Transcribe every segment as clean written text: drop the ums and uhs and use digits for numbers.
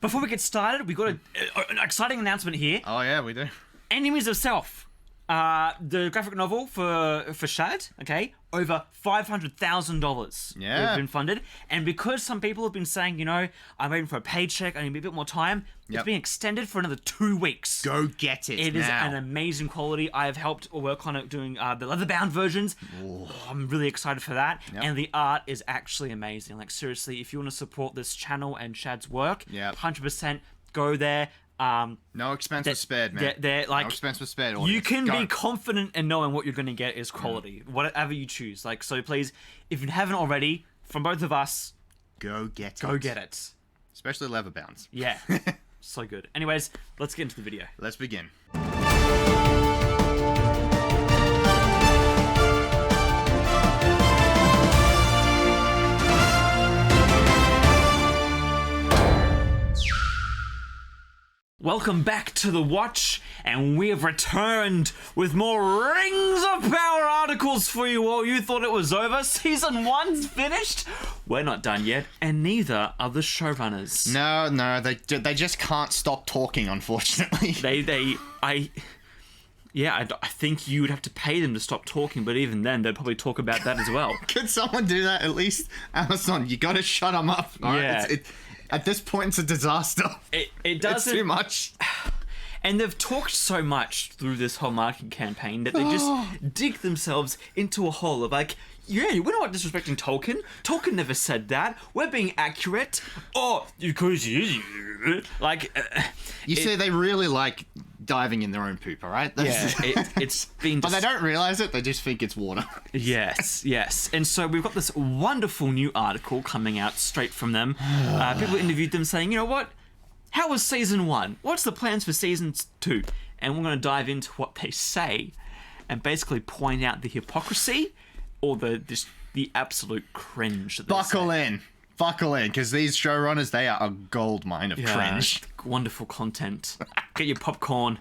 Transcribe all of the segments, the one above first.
Before we get started, we got an exciting announcement here. Oh yeah, we do. Enemies of Self, the graphic novel for Shad, okay, over $500,000 have been funded. And because some people have been saying, you know, I'm waiting for a paycheck, I need a bit more time, it's being extended for another 2 weeks. Go get it. It is an amazing quality. I have helped work on it doing the leather-bound versions. I'm really excited for that. And the art is actually amazing. Like, seriously, if you want to support this channel and Shad's work, 100% go there. No expense was spared, man. No expense was spared. Audience. You can be confident in knowing what you're going to get is quality, whatever you choose. Like, so please, if you haven't already, from both of us, go get it. Go get it. Especially leather bounds. Yeah, so good. Anyways, let's get into the video. Let's begin. Welcome back to The Watch, and we have returned with more Rings of Power articles for you all. You thought it was over? Season 1's finished? We're not done yet, and neither are the showrunners. No, they just can't stop talking, unfortunately. I think you would have to pay them to stop talking, but even then, they'd probably talk about that as well. Could someone do that at least? Amazon, you gotta shut them up. Yeah. At this point, it's a disaster. It doesn't... It's too much. And they've talked so much through this whole marketing campaign that they just dig themselves into a hole of like, yeah, we're not disrespecting Tolkien. Tolkien never said that. We're being accurate. Oh, because you... Like... You see, they really like diving in their own poop, all right? It's been... But they don't realise it, they just think it's water. Yes. And so we've got this wonderful new article coming out straight from them. People interviewed them saying, you know what? How was Season 1? What's the plans for Season 2? And we're going to dive into what they say and basically point out the hypocrisy or the absolute cringe that they say. Buckle in, because these showrunners, they are a gold mine of cringe. Wonderful content. Get your popcorn.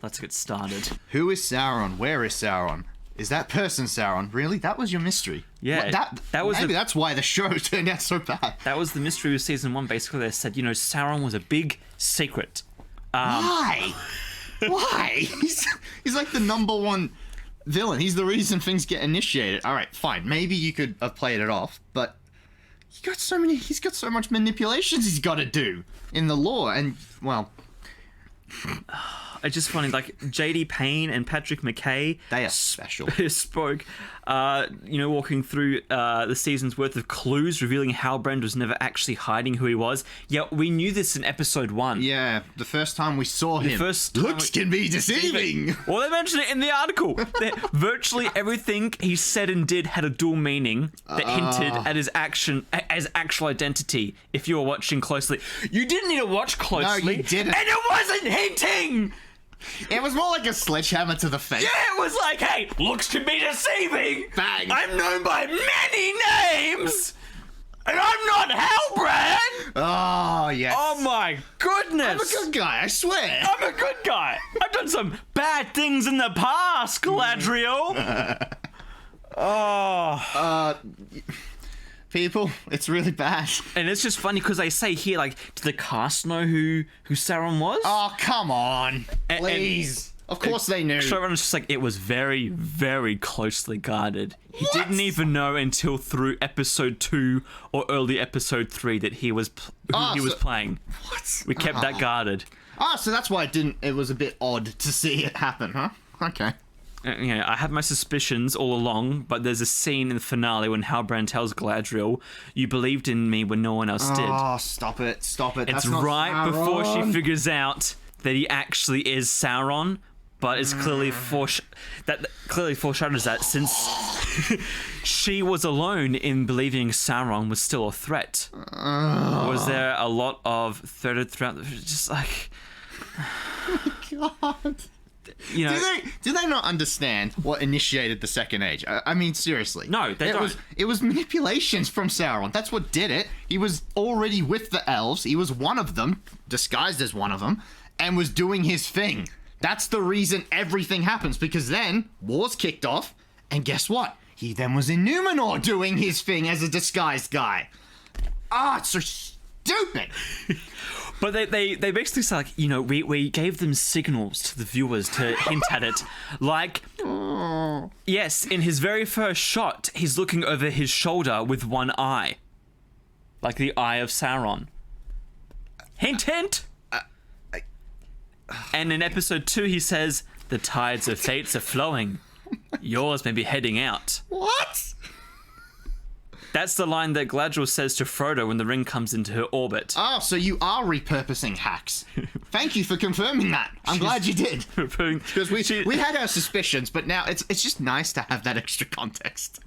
Let's get started. Who is Sauron? Where is Sauron? Is that person Sauron? Really? That was your mystery? Yeah. That was maybe that's why the show turned out so bad. That was the mystery of Season 1. Basically, they said, you know, Sauron was a big secret. Why? Why? He's like the #1 villain. He's the reason things get initiated. All right, fine. Maybe you could have played it off, but... He's got so much manipulations he's got to do in the lore, and, well... It's just funny, like, J.D. Payne and Patrick McKay... They are special. ...spoke, walking through the season's worth of clues, revealing Halbrand was never actually hiding who he was. Yeah, we knew this in episode 1. Yeah, the first time we saw him. Looks can be deceiving! Well, they mentioned it in the article. Virtually everything he said and did had a dual meaning that hinted at his actual identity, if you were watching closely. You didn't need to watch closely. No, you didn't. And it wasn't hinting! It was more like a sledgehammer to the face. Yeah, it was like, hey, looks can be deceiving. Bang. I'm known by many names. And I'm not Halbrand. Oh, yes. Oh, my goodness. I'm a good guy, I swear. I'm a good guy. I've done some bad things in the past, Galadriel. People, it's really bad. And it's just funny because they say here, like, did the cast know who Sauron was? Oh, come on. Please. Of course they knew. Showrunner's just like, it was very, very closely guarded. He didn't even know until through episode 2 or early episode 3 that he was was playing. What? We kept that guarded. So that's why it was a bit odd to see it happen, huh? Okay. I had my suspicions all along, but there's a scene in the finale when Halbrand tells Galadriel, you believed in me when no one else did. Oh, stop it. It's That's not right Sauron. Before she figures out that he actually is Sauron, but it's clearly foreshadows that since she was alone in believing Sauron was still a threat. Was there a lot of threaded throughout just like... God... You know, do they not understand what initiated the Second Age? I mean, seriously. No, they don't. It was manipulations from Sauron. That's what did it. He was already with the elves. He was one of them, disguised as one of them, and was doing his thing. That's the reason everything happens, because then wars kicked off, and guess what? He then was in Numenor doing his thing as a disguised guy. It's so stupid. But they basically say, like, we gave them signals to the viewers to hint at it. Like, yes, in his very first shot, he's looking over his shoulder with one eye. Like the eye of Sauron. Hint, hint! And in episode 2, he says, the tides of fates are flowing. Yours may be heading out. What? That's the line that Galadriel says to Frodo when the ring comes into her orbit. Oh, so you are repurposing hacks. Thank you for confirming that. I'm glad you did. Because we had our suspicions, but now it's just nice to have that extra context.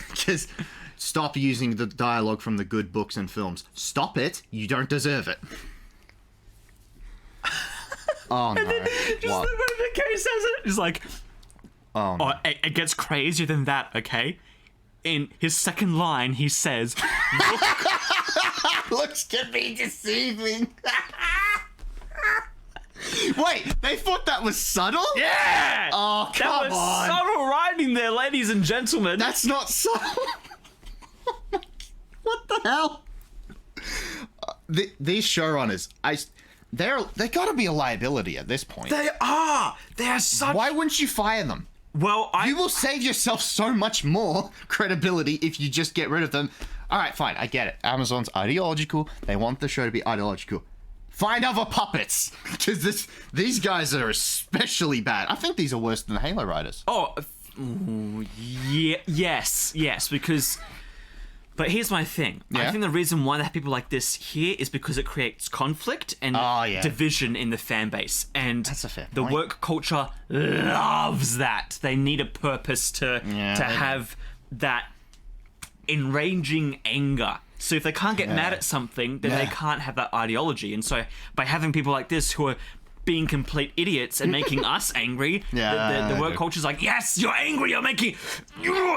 Because stop using the dialogue from the good books and films. Stop it. You don't deserve it. Oh, no. And then just the moment Kay says it, he's like, Oh, no. It gets crazier than that, okay? In his second line, he says, Looks can be deceiving. Wait, they thought that was subtle? yeah! Oh, come that was on. subtle writing there, ladies and gentlemen. That's not subtle. What the hell? These showrunners, they gotta be a liability at this point. They are! They are such... Why wouldn't you fire them? Well, You will save yourself so much more credibility if you just get rid of them. All right, fine, I get it. Amazon's ideological. They want the show to be ideological. Find other puppets, because these guys are especially bad. I think these are worse than the Halo writers. Oh, yeah, yes, because... But here's my thing. Yeah? I think the reason why they have people like this here is because it creates conflict and division in the fan base. And That's a fair the point. work culture loves that. They need a purpose to have that enraging anger. So if they can't get mad at something, then they can't have that ideology. And so by having people like this who are being complete idiots and making us angry, the work culture's like, yes, you're angry, you're making...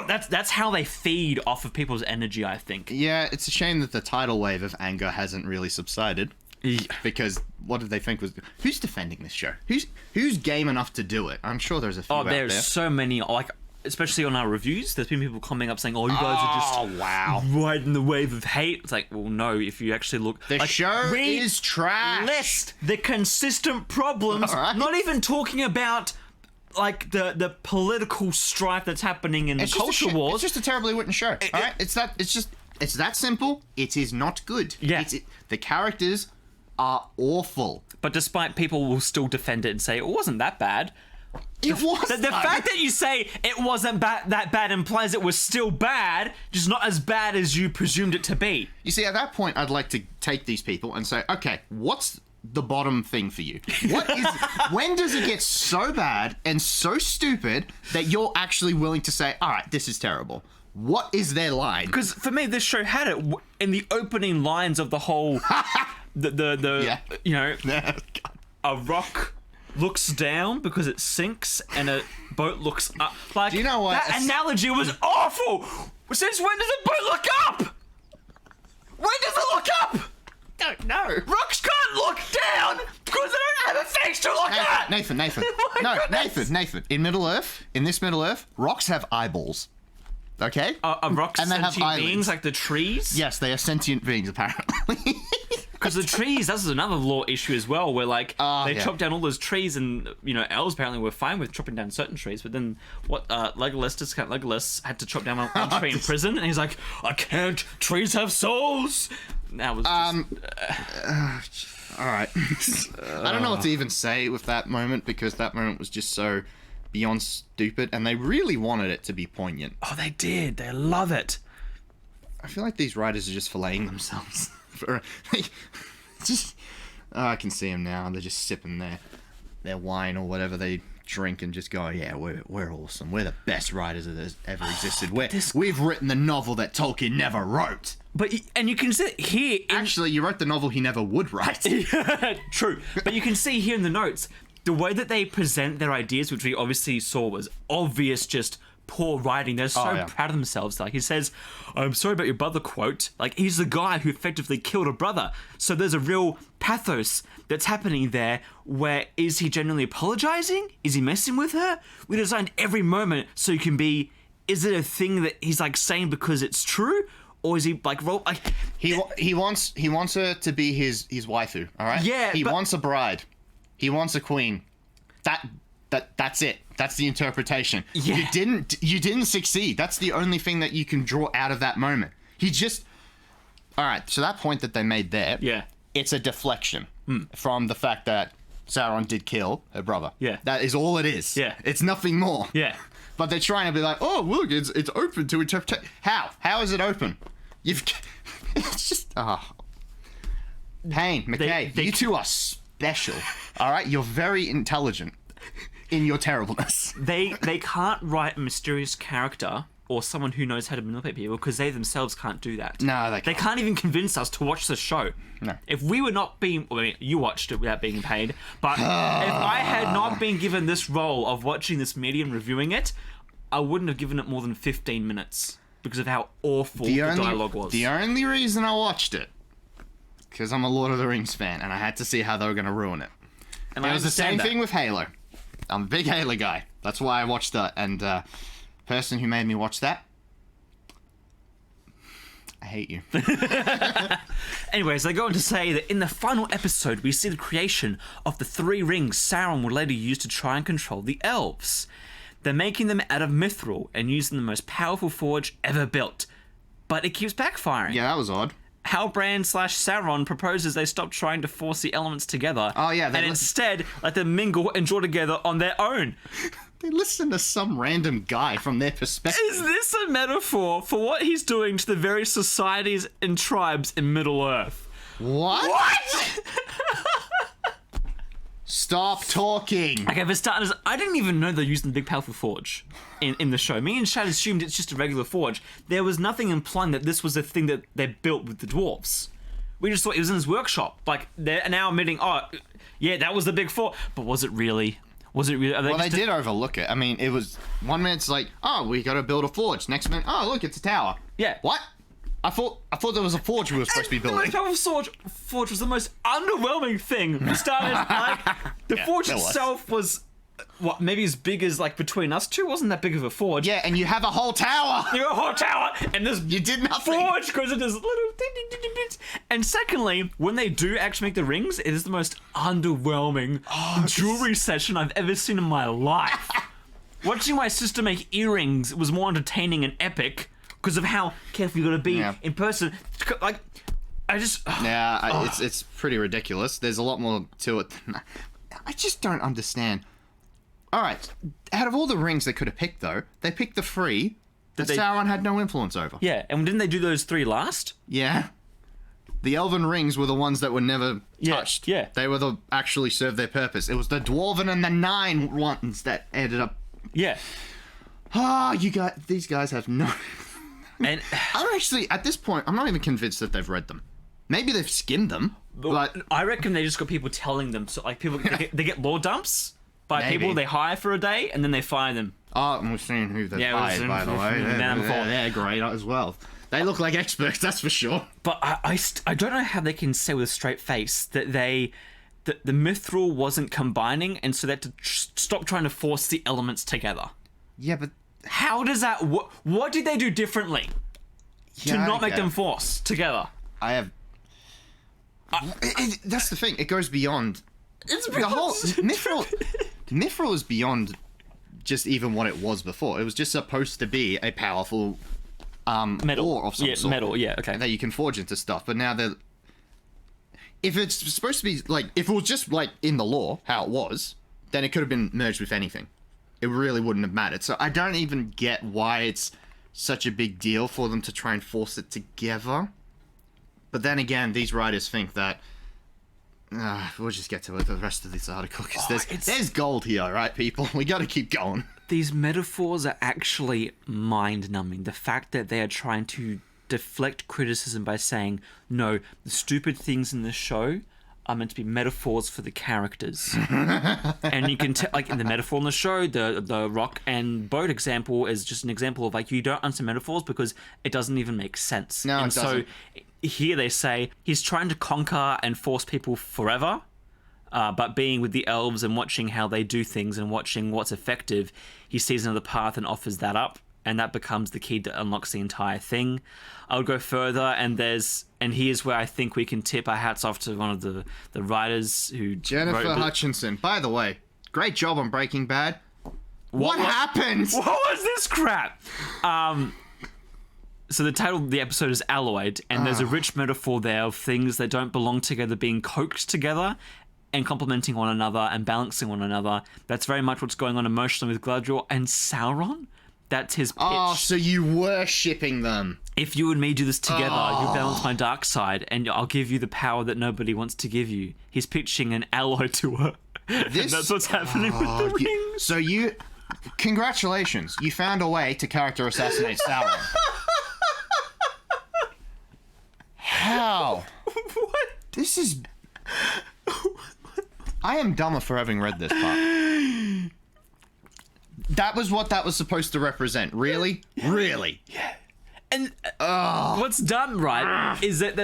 That's how they feed off of people's energy, I think. Yeah, it's a shame that the tidal wave of anger hasn't really subsided. Because what did they think was... Who's defending this show? Who's game enough to do it? I'm sure there's a few out there. There's so many, like... Especially on our reviews, there's been people coming up saying, "Oh, you guys are just riding the wave of hate." It's like, well, no. If you actually look, The show is trash. List the consistent problems. All right. Not even talking about like the political strife that's happening in the culture wars. It's just a terribly written show. All right, it's that simple. It is not good. Yeah. The characters are awful. But despite people will still defend it and say it wasn't that bad. It was. The fact that you say it wasn't that bad implies it was still bad, just not as bad as you presumed it to be. You see, at that point, I'd like to take these people and say, okay, what's the bottom thing for you? When does it get so bad and so stupid that you're actually willing to say, all right, this is terrible? What is their line? Because for me, this show had it in the opening lines of the whole, a rock looks down because it sinks and a boat looks up. Like, do you know what? That analogy was awful. Since when does a boat look up? When does it look up? Don't know. Rocks can't look down because they don't have a face to look at. Nathan. My goodness. Nathan. In this Middle Earth, rocks have eyeballs. Okay? Are rocks And they have sentient eyelids. beings like the trees? Yes, they are sentient beings, apparently. Because the trees, that's another law issue as well, where they chopped down all those trees, and elves apparently were fine with chopping down certain trees, but then Legolas had to chop down one tree in prison, and he's like, I can't. Trees have souls. That was All right. I don't know what to even say with that moment, because that moment was just so beyond stupid, and they really wanted it to be poignant. Oh, they did. They love it. I feel like these writers are just filleting themselves. I can see them now. They're just sipping their wine or whatever they drink and just go, yeah, we're awesome. We're the best writers that has ever existed. We've written the novel that Tolkien never wrote. And you can see here... Actually, you wrote the novel he never would write. True. But you can see here in the notes, the way that they present their ideas, which we obviously saw was obvious, just poor writing. They're so proud of themselves. Like, he says, I'm sorry about your brother, quote. Like, he's the guy who effectively killed a brother. So there's a real pathos that's happening there, where is he genuinely apologizing? Is he messing with her? We designed every moment so you can be, is it a thing that he's like saying because it's true? or is he like role like? He wants her to be his waifu. All right. Yeah, He wants a bride. He wants a queen. That's it. That's the interpretation. Yeah. You didn't succeed. That's the only thing that you can draw out of that moment. He just. All right. So that point that they made there. Yeah. It's a deflection from the fact that Sauron did kill her brother. Yeah. That is all it is. Yeah. It's nothing more. Yeah. But they're trying to be like, oh, look, it's open to interpretation. How? How is it open? It's just, Payne, McKay, you two are special, all right? You're very intelligent in your terribleness. They can't write a mysterious character or someone who knows how to manipulate people because they themselves can't do that. No, they can't. They can't even convince us to watch the show. No. If we were not being... Well, I mean, you watched it without being paid, but if I had not been given this role of watching this media and reviewing it, I wouldn't have given it more than 15 minutes because of how awful the dialogue was. The only reason I watched it, because I'm a Lord of the Rings fan, and I had to see how they were going to ruin it. And it was the same thing with Halo. I'm a big Halo guy. That's why I watched that, and... person who made me watch that, I hate you. Anyways, they go on to say that in the final episode, we see the creation of the 3 rings Sauron would later use to try and control the elves. They're making them out of Mithril and using the most powerful forge ever built. But it keeps backfiring. Yeah, that was odd. Halbrand/Sauron proposes they stop trying to force the elements together. Oh, yeah. And instead let them mingle and draw together on their own. They listen to some random guy from their perspective. Is this a metaphor for what he's doing to the very societies and tribes in Middle-earth? What? Stop talking. Okay, for starters, I didn't even know they're using the big powerful forge in the show. Me and Shad assumed it's just a regular forge. There was nothing implying that this was a thing that they built with the dwarves. We just thought it was in his workshop. Like, they're now admitting, oh, yeah, that was the big forge. But was it really? Was it really? Well, they did overlook it. I mean, it was... One minute it's like, oh, we gotta build a forge. Next minute, oh, look, it's a tower. Yeah. What? I thought there was a forge we were supposed to be building. The most powerful forge was the most underwhelming thing. We started, like, the forge itself was, what, maybe as big as, like, between us two? Wasn't that big of a forge. Yeah, and you have a whole tower. You have a whole tower, and this you did nothing. Forge goes into this little... And secondly, when they do actually make the rings, it is the most underwhelming jewelry session I've ever seen in my life. Watching my sister make earrings was more entertaining and epic because of how careful you gotta be in person. Like, I just... it's pretty ridiculous. There's a lot more to it than that. I just don't understand. Alright, out of all the rings they could have picked, though, they picked the 3 that Sauron had no influence over. Yeah, and didn't they do those 3 last? Yeah. The elven rings were the ones that were never touched. Yeah. They were the actually served their purpose. It was the dwarven and the 9 ones that ended up... Yeah. These guys have no... And I'm actually, at this point, I'm not even convinced that they've read them. Maybe they've skimmed them, but... I reckon they just got people telling them. So, like, people, they get lore dumps by people they hire for a day, and then they fire them. Oh, and we've seen who they've hired, by the way. They're great as well. They look like experts, that's for sure. But I don't know how they can say with a straight face that the Mithril wasn't combining, and so they had to stop trying to force the elements together. Yeah, but... How does that... What did they do differently to not make them force together? I have... that's the thing. It goes beyond... It's the whole... Mithril is beyond just even what it was before. It was just supposed to be a powerful... metal ore of some sort. Metal, okay. That you can forge into stuff. But now they're... If it's supposed to be, like... If it was just, like, in the lore, how it was, then it could have been merged with anything. It really wouldn't have mattered. So I don't even get why it's such a big deal for them to try and force it together. But then again, these writers think that... we'll just get to the rest of this article, because there's gold here, right, people? We gotta keep going. These metaphors are actually mind-numbing. The fact that they are trying to deflect criticism by saying, no, the stupid things in the show are meant to be metaphors for the characters. And you can tell, like, in the metaphor in the show, the rock and boat example is just an example of, like, you don't understand metaphors because it doesn't even make sense. No, it doesn't. So here they say he's trying to conquer and force people forever, but being with the elves and watching how they do things and watching what's effective, he sees another path and offers that up. and that becomes the key that unlocks the entire thing. I would go further, and here's where I think we can tip our hats off to one of the writers who Jennifer Hutchinson. By the way, great job on Breaking Bad. What happened? What was this crap? So the title of the episode is Alloyed, and there's a rich metaphor there of things that don't belong together being coaxed together and complementing one another and balancing one another. That's very much what's going on emotionally with Galadriel and Sauron. That's his pitch. Oh, so you were shipping them. If you and me do this together, you balance my dark side, and I'll give you the power that nobody wants to give you. He's pitching an alloy to her. And that's what's happening with the rings. So congratulations, you found a way to character assassinate Sauron. How? What? This is... I am dumber for having read this part. That was what that was supposed to represent. Really? Really? Yeah. And what's done right is that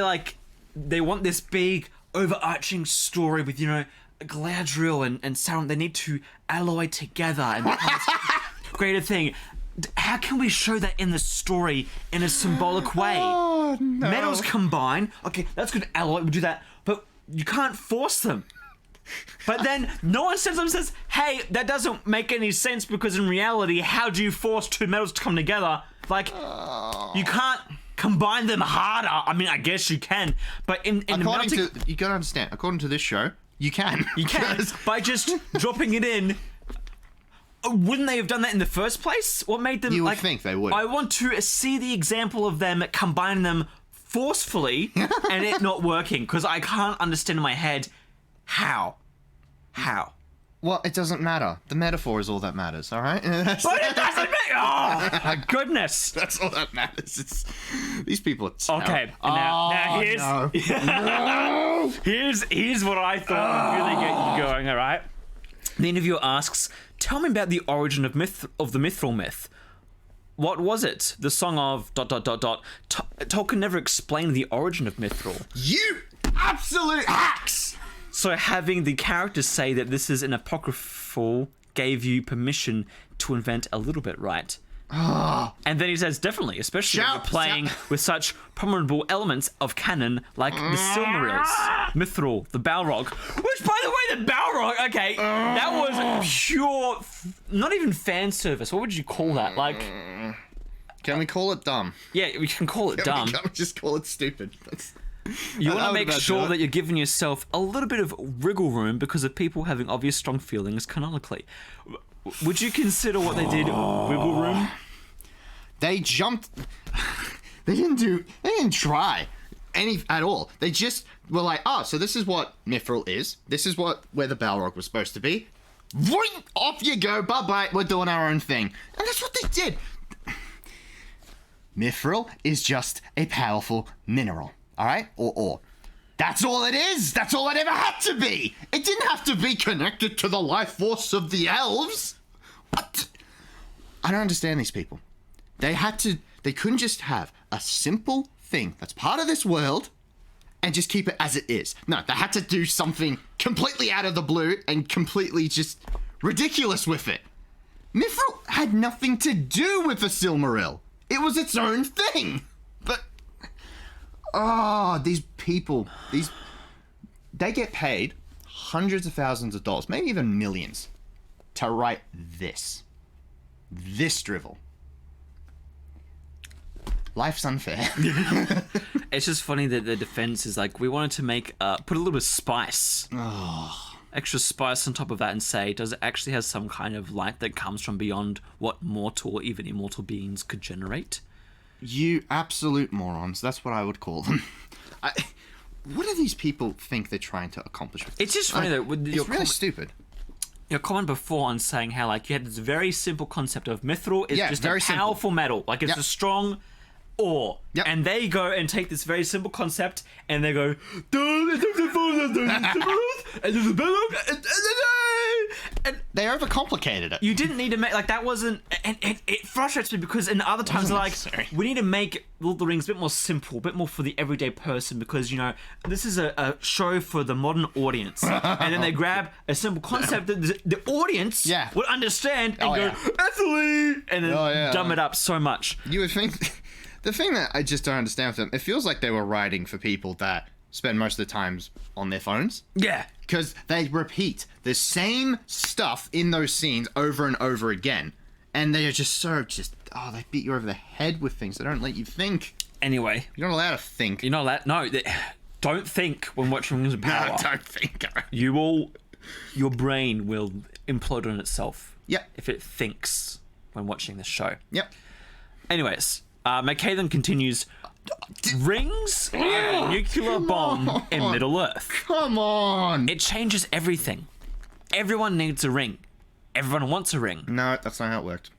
they want this big overarching story with, Galadriel and Sauron. They need to alloy together and become this greater thing. How can we show that in the story in a symbolic way? Oh, no. Metals combine. Okay, that's good. Alloy, we'll do that. But you can't force them. But then no one steps up and says, hey, that doesn't make any sense because in reality, how do you force two metals to come together? You can't combine them harder. I mean, I guess you can. But you gotta understand, according to this show, you can. You can. By just dropping it in. Wouldn't they have done that in the first place? What made them... You would think they would. I want to see the example of them combining them forcefully and it not working, because I can't understand in my head how. Well, it doesn't matter. The metaphor is all that matters, all right? But it doesn't matter! Oh, my goodness. That's all that matters. These people are terrible. Okay, now here's what I thought would really get you going, all right? The interviewer asks, tell me about the origin of the Mithril myth. What was it? The song of ... Tolkien never explained the origin of Mithril. You absolute hacks! So having the characters say that this is an apocryphal gave you permission to invent a little bit, right? And then he says, definitely, especially when you're playing with such prominent elements of canon like the Silmarils, Mithril, the Balrog. Which, by the way, the Balrog, okay, that was pure, not even fan service. What would you call that? Can we call it dumb? Yeah, we can call it dumb. Can we just call it stupid? You want to make sure that you're giving yourself a little bit of wriggle room because of people having obvious strong feelings canonically. Would you consider what they did wiggle room? They jumped. They didn't try any at all. They just were like, so this is what Mithril is. This is where the Balrog was supposed to be. Voink, off you go. Bye-bye. We're doing our own thing. And that's what they did. Mithril is just a powerful mineral. All right? Or ore. That's all it is. That's all it ever had to be. It didn't have to be connected to the life force of the elves. What? I don't understand these people. They couldn't just have a simple thing that's part of this world and just keep it as it is. No, they had to do something completely out of the blue and completely just ridiculous with it. Mithril had nothing to do with the Silmaril. It was its own thing. But, these people, they get paid hundreds of thousands of dollars, maybe even millions, to write this drivel. Life's unfair. It's just funny that the defense is like, we wanted to make put a little bit of spice, extra spice on top of that, and say, does it actually have some kind of light that comes from beyond what mortal or even immortal beings could generate? You absolute morons. That's what I would call them. What do these people think they're trying to accomplish with this? It's just funny though. It's really stupid. Your comment before on saying how you had this very simple concept of Mithril is just a powerful metal. It's a strong ore. Yep. And they go and take this very simple concept and they go, They overcomplicated it. You didn't need to make like that wasn't, and it frustrates me because in other times they're like, necessary. we need to make Lord of the Rings a bit more simple, a bit more for the everyday person because this is a show for the modern audience, and then they grab a simple concept that the audience would understand and go Ethel, and then dumb it up so much. You would think the thing that I just don't understand with them, it feels like they were writing for people that spend most of the times on their phones. Yeah. Because they repeat the same stuff in those scenes over and over again. And they are just they beat you over the head with things. They don't let you think. Anyway. You're not allowed to think. You're not allowed. No, don't think when watching Rings of Power. No, don't think. Your brain will implode on itself. Yep. If it thinks when watching this show. Yep. Anyways, McKay then continues... Rings and a nuclear bomb in Middle-earth. Come on! It changes everything. Everyone needs a ring. Everyone wants a ring. No, that's not how it worked.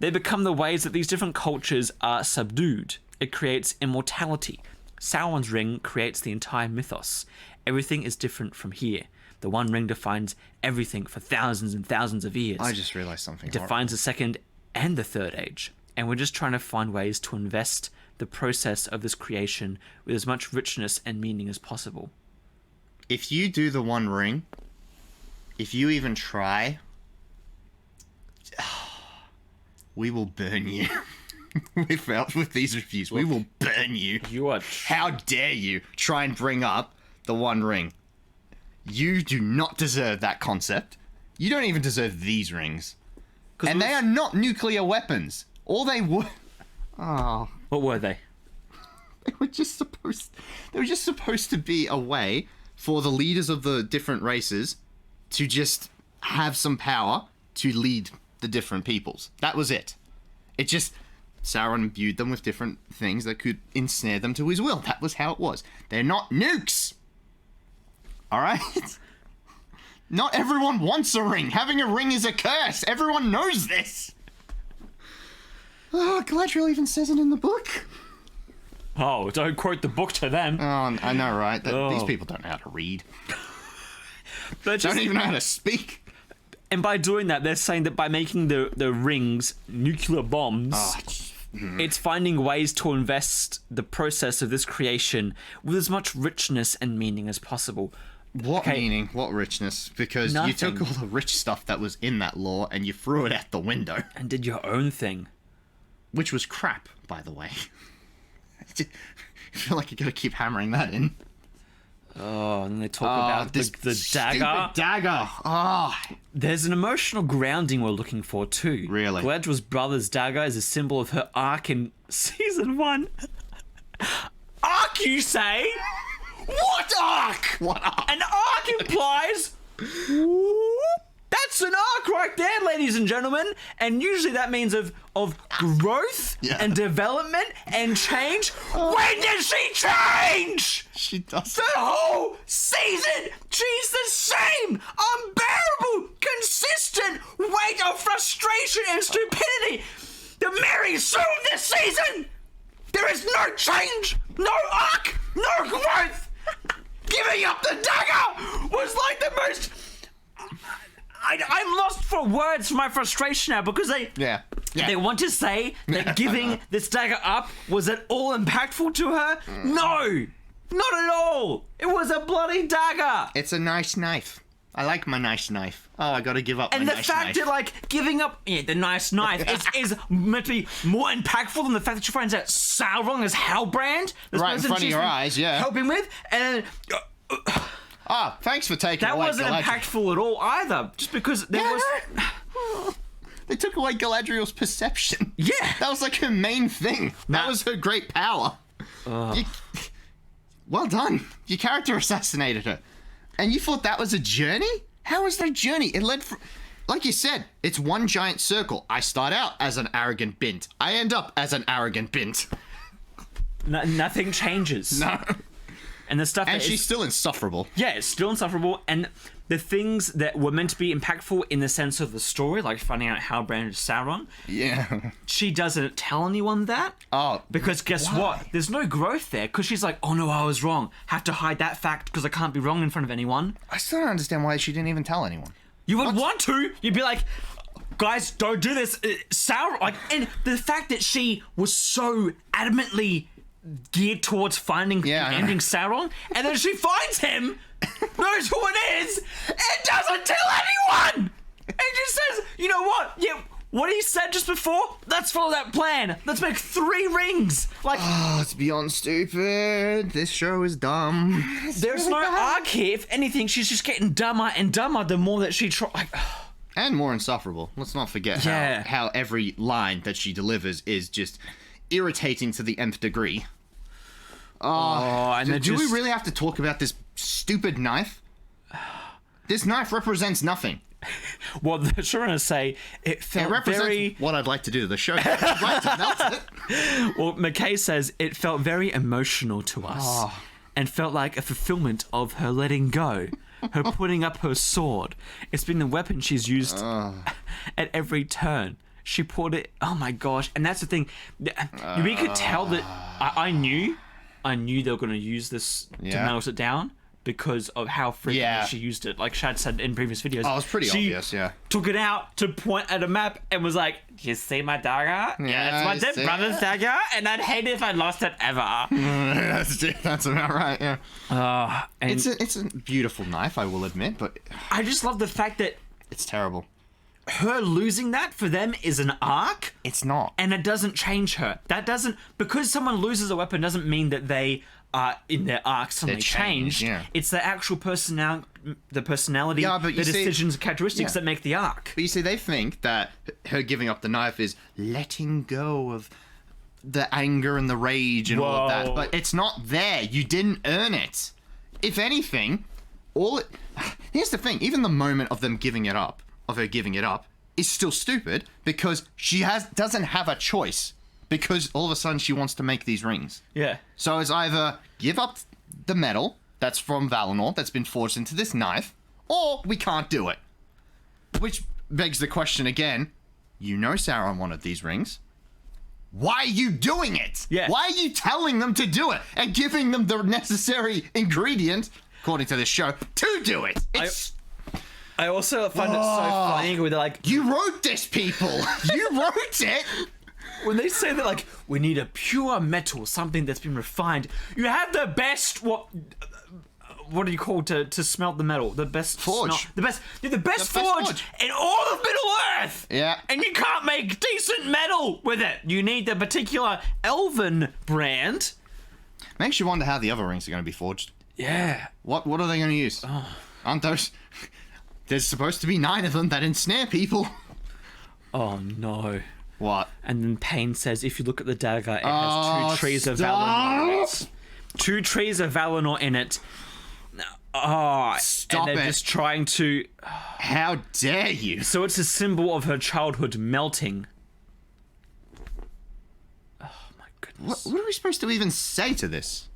They become the ways that these different cultures are subdued. It creates immortality. Sauron's ring creates the entire mythos. Everything is different from here. The One Ring defines everything for thousands and thousands of years. I just realised something. It defines the Second and the Third Age. And we're just trying to find ways to invest the process of this creation with as much richness and meaning as possible. If you do the One Ring, if you even try, we will burn you. with these reviews, we will burn you. You are... How dare you try and bring up the One Ring? You do not deserve that concept. You don't even deserve these rings. And they are not nuclear weapons. All they were... Oh... What were they? They were just supposed to be a way for the leaders of the different races to just have some power to lead the different peoples. That was it. It just... Sauron imbued them with different things that could ensnare them to his will. That was how it was. They're not nukes! Alright? Not everyone wants a ring. Having a ring is a curse. Everyone knows this. Oh, Galadriel even says it in the book. Oh, don't quote the book to them. Oh, I know, right? These people don't know how to read. They don't even know how to speak. And by doing that, they're saying that by making the rings nuclear bombs, it's finding ways to invest the process of this creation with as much richness and meaning as possible. What meaning? What richness? Because you took all the rich stuff that was in that lore and you threw it out the window. And did your own thing. Which was crap, by the way. I feel like you gotta keep hammering that in. Oh, and they talk about the dagger. Dagger. Oh. There's an emotional grounding we're looking for too. Really? Galadriel's brother's dagger is a symbol of her arc in season 1. Arc, you say? What arc? What arc? An arc implies... That's an arc right there, ladies and gentlemen. And usually that means of growth and development and change. When does she change? She does. The whole season, she's the same unbearable, consistent weight of frustration and stupidity. The Mary Sue of this season. There is no change, no arc, no growth. Giving up the dagger was like the most... I'm lost for words for my frustration now because they want to say that giving this dagger up was at all impactful to her. No, not at all. It was a bloody dagger. It's a nice knife. I like my nice knife. Oh, I gotta give up my nice knife. And the fact that, like, giving up the nice knife is meant to be more impactful than the fact that she finds out Sauron is Hellbrand. Right in front of your eyes, helping with, and... thanks for taking away Galadriel. That wasn't impactful at all either, just because there was... They took away Galadriel's perception. Yeah. That was like her main thing. That was her great power. Well done. Your character assassinated her. And you thought that was a journey? How was that a journey? It led from... Like you said, it's one giant circle. I start out as an arrogant bint. I end up as an arrogant bint. Nothing changes. No. And the stuff and she's still insufferable. Yeah, it's still insufferable. And the things that were meant to be impactful in the sense of the story, like finding out how Brand is Sauron. Yeah. She doesn't tell anyone that. Oh. Because guess what? There's no growth there. Because she's like, oh no, I was wrong. Have to hide that fact because I can't be wrong in front of anyone. I still don't understand why she didn't even tell anyone. You would want to. You'd be like, guys, don't do this. Sauron, like, and the fact that she was so adamantly geared towards finding and ending Sauron, and then she finds him, knows who it is, and doesn't tell anyone. And just says, you know what? Yeah, what he said just before, let's follow that plan. Let's make 3 rings. Like, it's beyond stupid. This show is dumb. There's no arc here. If anything, she's just getting dumber and dumber the more that she tries. Like, and more insufferable. Let's not forget how every line that she delivers is just irritating to the nth degree. And do we really have to talk about this stupid knife? This knife represents nothing. Well, the showrunners say it represents very... what I'd like to do to the show. I'd like to melt it. Well, McKay says it felt very emotional to us and felt like a fulfillment of her letting go, her putting up her sword. It's been the weapon she's used at every turn. She poured it... Oh, my gosh. And that's the thing. We could tell that... I knew they were going to use this to melt it down. Because of how frequently she used it. Like Shad said in previous videos. Oh, it's pretty obvious, took it out to point at a map and was like, do you see my dagger? Yeah, it's my dead brother's dagger, and I'd hate it if I lost it ever. That's about right, yeah. And it's a beautiful knife, I will admit, but... I just love the fact that... It's terrible. Her losing that for them is an arc. It's not. And it doesn't change her. That doesn't... Because someone loses a weapon doesn't mean that they... in their arc suddenly changed. It's the actual personality, the decisions and characteristics that make the arc. But you see, they think that her giving up the knife is letting go of the anger and the rage and all of that. But it's not there. You didn't earn it. If anything, here's the thing. Even the moment of them giving it up, is still stupid because she doesn't have a choice. Because all of a sudden she wants to make these rings. Yeah. So it's either give up the metal that's from Valinor that's been forged into this knife, or we can't do it. Which begs the question again, you know Sauron wanted these rings. Why are you doing it? Yeah. Why are you telling them to do it and giving them the necessary ingredient, according to this show, to do it? I also find it so funny where they're like... You wrote this, people! You wrote it! When they say that, like, we need a pure metal, something that's been refined, you have the best, what do you call to smelt the metal? The best forge. The best forge in all of Middle Earth. Yeah. And you can't make decent metal with it. You need the particular elven brand. Makes you wonder how the other rings are going to be forged. Yeah. What are they going to use? Aren't those... There's supposed to be 9 of them that ensnare people. Oh, no. What? And then Payne says, if you look at the dagger, it has 2 trees of Valinor in it. 2 trees of Valinor in it. Stop and they're just trying to... How dare you? So it's a symbol of her childhood melting. Oh, my goodness. What are we supposed to even say to this?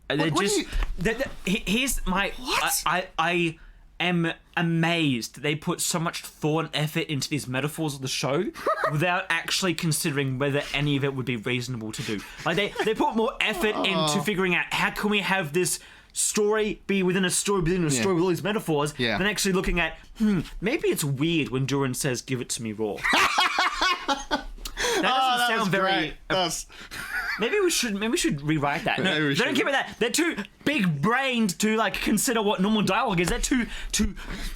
Here's my... What? I am amazed they put so much thought and effort into these metaphors of the show without actually considering whether any of it would be reasonable to do. Like they put more effort into figuring out how can we have this story be within a story with all these metaphors than actually looking at maybe it's weird when Durin says give it to me raw. That doesn't sound very... Maybe we should rewrite that. No, they don't care about that. They're too big-brained to like consider what normal dialogue is. They're too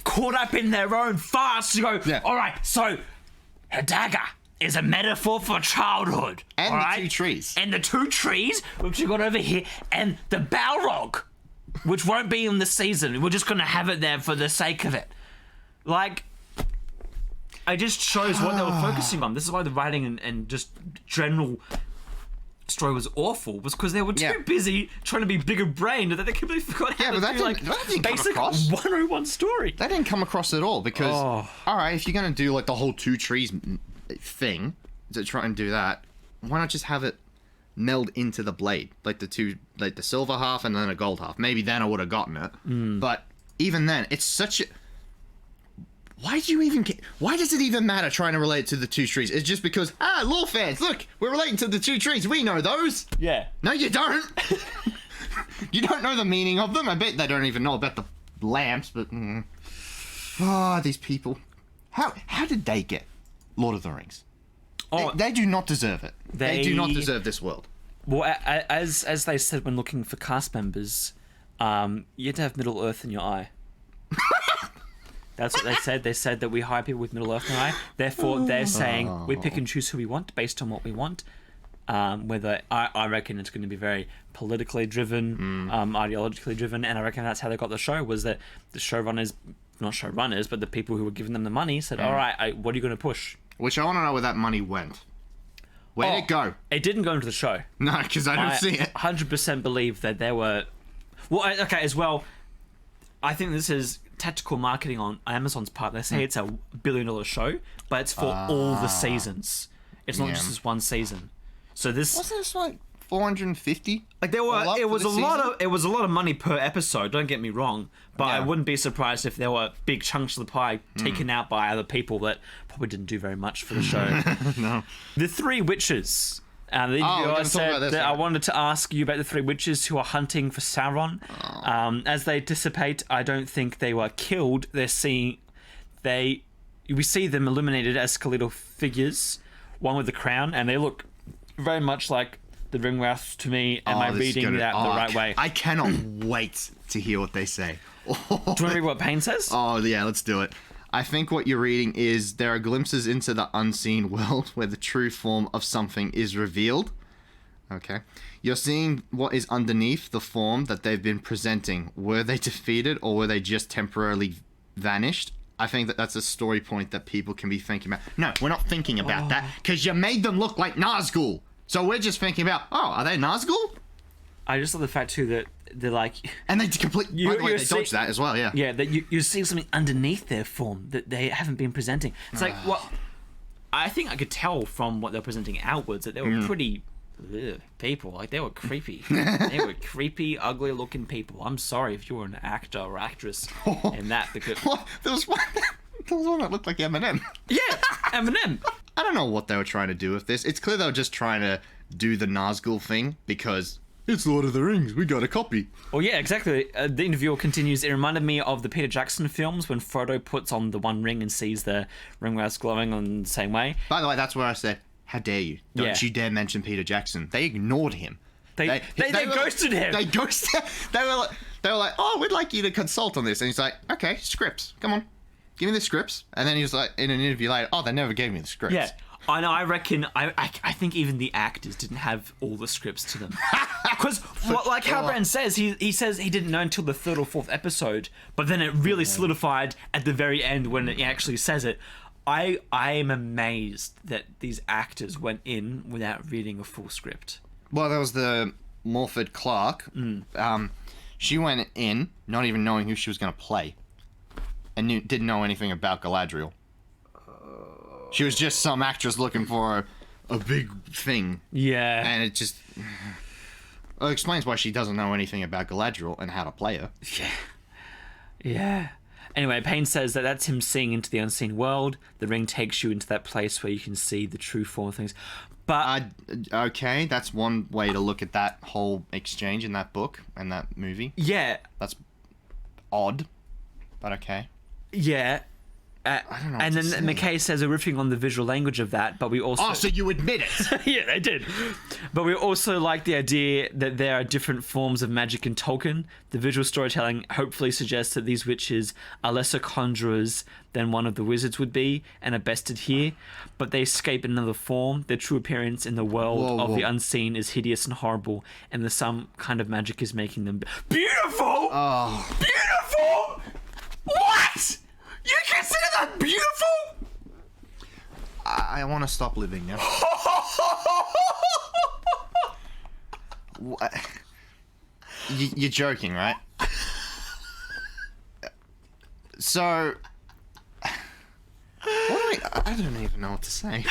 caught up in their own farce to go, all right, so her dagger is a metaphor for childhood. And all the right? 2 trees. And the 2 trees, which you got over here, and the Balrog, which won't be in the season. We're just going to have it there for the sake of it. Like... It just shows what they were focusing on. This is why the writing and just general story was awful, was because they were too busy trying to be bigger brained that they completely forgot how to do like basic 101 story. That didn't come across at all because, all right, if you're going to do like the whole 2 trees thing, to try and do that, why not just have it meld into the blade? Like the silver half and then a gold half. Maybe then I would have gotten it. But even then, it's such a... Why does it even matter trying to relate to the 2 trees? It's just because, lore fans, look, we're relating to the 2 trees. We know those. Yeah. No, you don't. You don't know the meaning of them. I bet they don't even know about the lamps, but... Oh, these people. How did they get Lord of the Rings? Oh, They do not deserve it. They do not deserve this world. Well, as they said when looking for cast members, you had to have Middle Earth in your eye. That's what they said. They said that we hire people with Middle Earth in their eye. Therefore, they're saying we pick and choose who we want based on what we want. Whether I reckon it's going to be very politically driven, ideologically driven, and I reckon that's how they got the show. Was that the showrunners, not showrunners, but the people who were giving them the money said, "All right, what are you going to push?" Which I want to know where that money went. Where did it go? It didn't go into the show. No, because I don't see it. 100% believe that there were. Well, okay, as well. I think this is tactical marketing on Amazon's part. They say it's a $1 billion show, but it's for all the seasons. It's not just this one season. So this wasn't this like 450. Like there were, it was a lot of money per episode. Don't get me wrong, but I wouldn't be surprised if there were big chunks of the pie taken out by other people that probably didn't do very much for the show. No, the three witches. The interviewer said that I wanted to ask you about the three witches who are hunting for Sauron. As they dissipate, I don't think they were killed. We see them illuminated as skeletal figures, one with the crown, and they look very much like the Ringwraiths to me. Am I reading that the right way? I cannot wait to hear what they say. Do you want to read what Payne says? Oh, yeah, let's do it. I think what you're reading is there are glimpses into the unseen world where the true form of something is revealed. Okay. You're seeing what is underneath the form that they've been presenting. Were they defeated or were they just temporarily vanished? I think that's a story point that people can be thinking about. No, we're not thinking about that because you made them look like Nazgul. So we're just thinking about, are they Nazgul? I just love the fact too that they're like, and they complete. By the way, they dodge that as well. Yeah. Yeah, that you see something underneath their form that they haven't been presenting. It's like I think I could tell from what they're presenting outwards that they were pretty people. Like they were creepy. They were creepy, ugly-looking people. I'm sorry if you were an actor or actress in that because there was one that looked like Eminem. Yeah, Eminem. I don't know what they were trying to do with this. It's clear they were just trying to do the Nazgul thing because it's Lord of the Rings. We got a copy. Well, yeah, exactly. The interviewer continues. It reminded me of the Peter Jackson films when Frodo puts on the One Ring and sees the Ringwraiths glowing on the same way. By the way, that's where I said, how dare you? Don't you dare mention Peter Jackson. They ignored him. They ghosted him. They ghosted. They were like, oh, we'd like you to consult on this. And he's like, okay, scripts. Come on. Give me the scripts. And then he was like, in an interview later, they never gave me the scripts. Yeah. I know, I reckon, I think even the actors didn't have all the scripts to them. Because, like how Brand says, he says he didn't know until the third or fourth episode, but then it really solidified at the very end when he actually says it. I am amazed that these actors went in without reading a full script. Well, there was the Morford Clark. She went in not even knowing who she was going to play. And didn't know anything about Galadriel. She was just some actress looking for a big thing. Yeah. And it just explains why she doesn't know anything about Galadriel and how to play her. Yeah. Yeah. Anyway, Payne says that that's him seeing into the unseen world. The ring takes you into that place where you can see the true form of things. But okay, that's one way to look at that whole exchange in that book and that movie. Yeah. That's odd, but okay. Yeah. I don't know. And then McKay says we're riffing on the visual language of that, but we also... Oh, so you admit it? Yeah, they did. But we also like the idea that there are different forms of magic in Tolkien. The visual storytelling hopefully suggests that these witches are lesser conjurers than one of the wizards would be and are bested here, but they escape in another form. Their true appearance in the world of the unseen is hideous and horrible, and some kind of magic is making them beautiful! Oh. Beautiful! What? You consider that beautiful? I want to stop living now. What? You're joking, right? So, I don't even know what to say.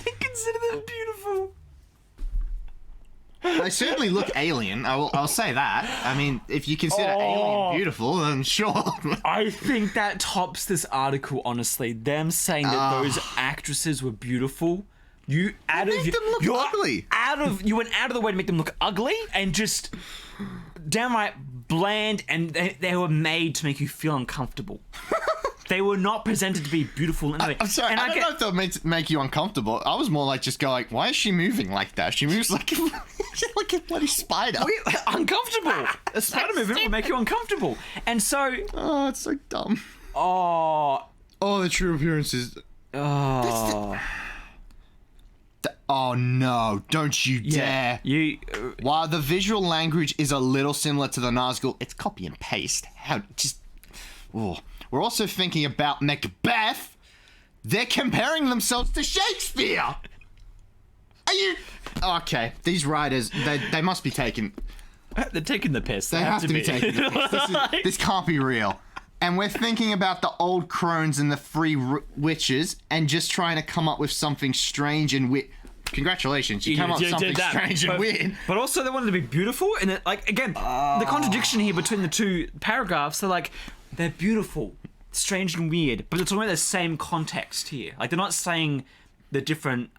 They consider them beautiful. They certainly look alien. I'll say that. I mean, if you consider alien beautiful, then sure. I think that tops this article, honestly. Them saying that those actresses were beautiful. You made them look ugly. You went out of the way to make them look ugly and just downright bland, and they were made to make you feel uncomfortable. They were not presented to be beautiful in any way. I'm sorry, And I don't know if they'll make you uncomfortable. I was more like, just go like, why is she moving like that? She moves like like a bloody spider. Uncomfortable. A spider movement will make you uncomfortable. And so... Oh, it's so dumb. Oh... Oh, the true appearance is... Oh... Oh no, don't you dare. While the visual language is a little similar to the Nazgul, it's copy and paste. Oh. We're also thinking about Macbeth. They're comparing themselves to Shakespeare. Are you... Okay, these writers, they must be taking... They're taking the piss. They have to be taking the piss. This can't be real. And we're thinking about the old crones and the free witches and just trying to come up with something strange and weird. Congratulations, you come up with something strange and weird. But also they wanted to be beautiful, and it, like, again, the contradiction here between the two paragraphs, they're like, they're beautiful, strange and weird, but they're talking about the same context here. Like, they're not saying the different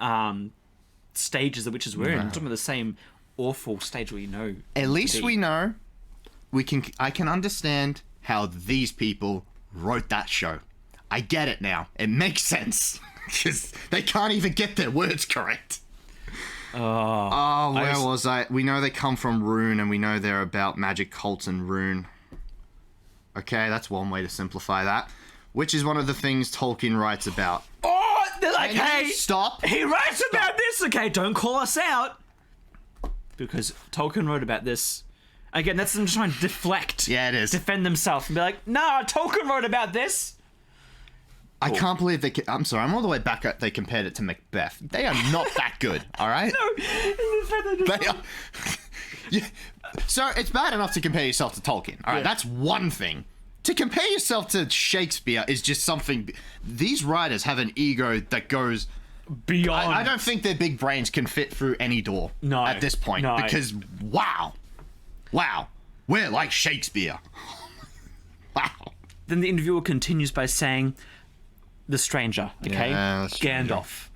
stages that witches were in. They're talking about the same awful stage where you know. At least we know, I can understand how these people wrote that show. I get it now. It makes sense. Because they can't even get their words correct. Where was I? We know they come from Rune, and we know they're about magic cults and Rune. Okay, that's one way to simplify that. Which is one of the things Tolkien writes about. Oh, they're like, hey, stop. He writes about this. Okay, don't call us out. Because Tolkien wrote about this. Again, that's them trying to deflect. Yeah, it is. Defend themselves and be like, nah, Tolkien wrote about this. I can't believe I'm sorry, I'm all the way back up. They compared it to Macbeth. They are not that good, all right? No. They are... So it's bad enough to compare yourself to Tolkien, all right? That's one thing. To compare yourself to Shakespeare is just something... These writers have an ego that goes... Beyond. I don't think their big brains can fit through any door at this point. No. Because, wow. We're like Shakespeare. Wow. Then the interviewer continues by saying... The stranger, okay? Yeah, Gandalf.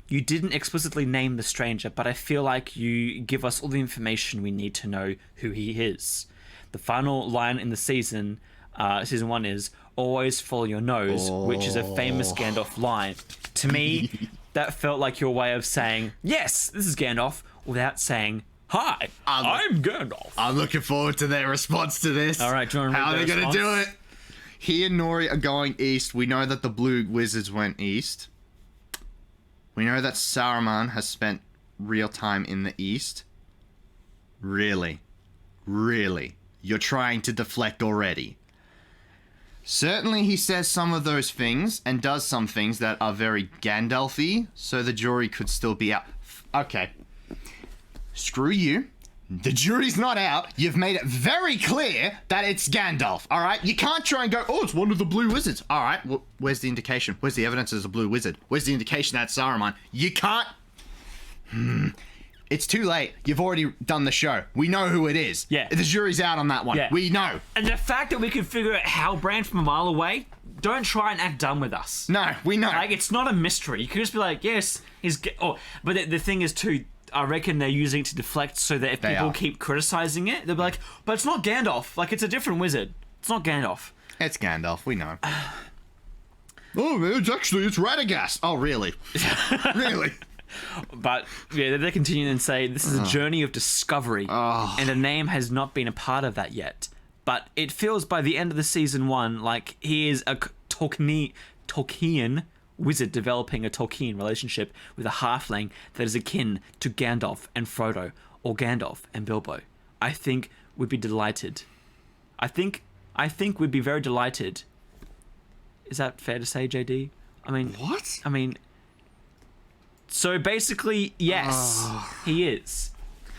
You didn't explicitly name the stranger, but I feel like you give us all the information we need to know who he is. The final line in the season 1 is, always follow your nose, which is a famous Gandalf line. To me, that felt like your way of saying, yes, this is Gandalf, without saying, hi, I'm Gandalf. I'm looking forward to their response to this. All right, do you want to read How are they going to do it? He and Nori are going east. We know that the blue wizards went east. We know that Saruman has spent real time in the east. Really? You're trying to deflect already. Certainly he says some of those things and does some things that are very Gandalf-y, so the jury could still be out. Okay. Screw you. The jury's not out. You've made it very clear that it's Gandalf, all right? You can't try and go, oh, it's one of the blue wizards. All right, well, where's the indication? Where's the evidence as a blue wizard? Where's the indication that's Saruman? You can't... It's too late. You've already done the show. We know who it is. Yeah. The jury's out on that one. Yeah. We know. And the fact that we can figure out Halbrand from a mile away, don't try and act dumb with us. No, we know. Like, it's not a mystery. You can just be like, yes, he's... But the thing is, too... I reckon they're using it to deflect so that if people keep criticizing it, they'll be like, but it's not Gandalf. Like, it's a different wizard. It's not Gandalf. It's Gandalf, we know. It's Radagast. Oh, really? Really? But, yeah, they continue and say, this is a journey of discovery, and a name has not been a part of that yet. But it feels by the end of the season 1 like he is a Tolkien wizard developing a Tolkien relationship with a halfling that is akin to Gandalf and Frodo, or Gandalf and Bilbo. I think we'd be delighted. I think we'd be very delighted. Is that fair to say, JD? I mean... What? I mean... So basically, yes, he is.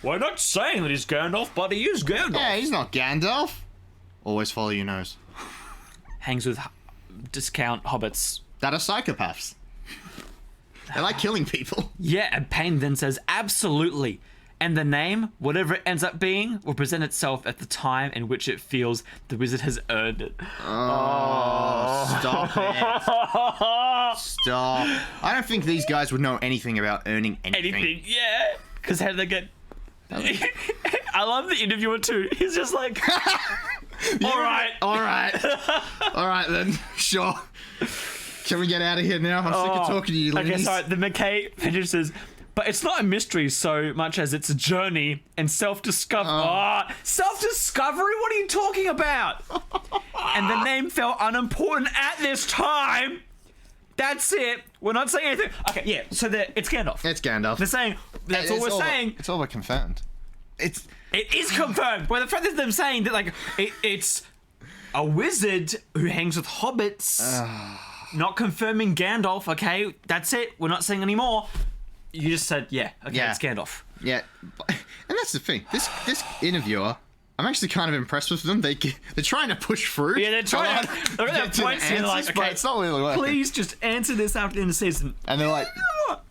We're not saying that he's Gandalf, but he is Gandalf. Yeah, he's not Gandalf. Always follow your nose. Hangs with discount hobbits. That are psychopaths. They like killing people. Yeah, and Payne then says, absolutely. And the name, whatever it ends up being, will present itself at the time in which it feels the wizard has earned it. Oh, stop it. Stop. I don't think these guys would know anything about earning anything. Yeah. Because how do they get... I love the interviewer too. He's just like... All right. All right, then. Sure. Can we get out of here now? I'm sick of talking to you, ladies. Okay, sorry. The McKay finishes. But it's not a mystery so much as it's a journey and self-discovery. Self-discovery? What are you talking about? And the name felt unimportant at this time. That's it. We're not saying anything. Okay, yeah. So it's Gandalf. It's Gandalf. They're saying that's all we're saying. It's all but confirmed. It is confirmed. Well, the fact is them saying that like it's a wizard who hangs with hobbits. Not confirming Gandalf. Okay, that's it. We're not saying any more. You just said, it's Gandalf. Yeah, and that's the thing. This interviewer, I'm actually kind of impressed with them. They're trying to push through. Yeah, they're trying to get to points here, like, okay, it's not really working. Please just answer this after the end of the season. And they're like,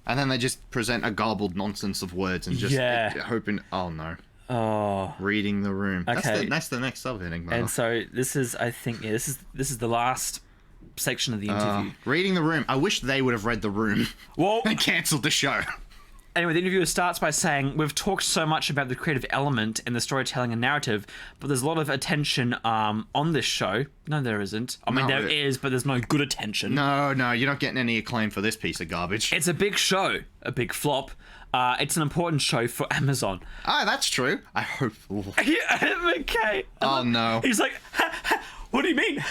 and then they just present a garbled nonsense of words and just hoping. Oh no. Oh. Reading the room. Okay. That's the next subheading. And so this is, I think, this is the last section of the interview. Reading the room. I wish they would have read the room. Well, and cancelled the show. Anyway, the interviewer starts by saying, we've talked so much about the creative element and the storytelling and narrative, but there's a lot of attention on this show. No, there isn't. I mean, there is, but there's no good attention. No, you're not getting any acclaim for this piece of garbage. It's a big show, a big flop. It's an important show for Amazon. Oh, that's true. I hope. Yeah, okay. Oh, no. He's like, what do you mean?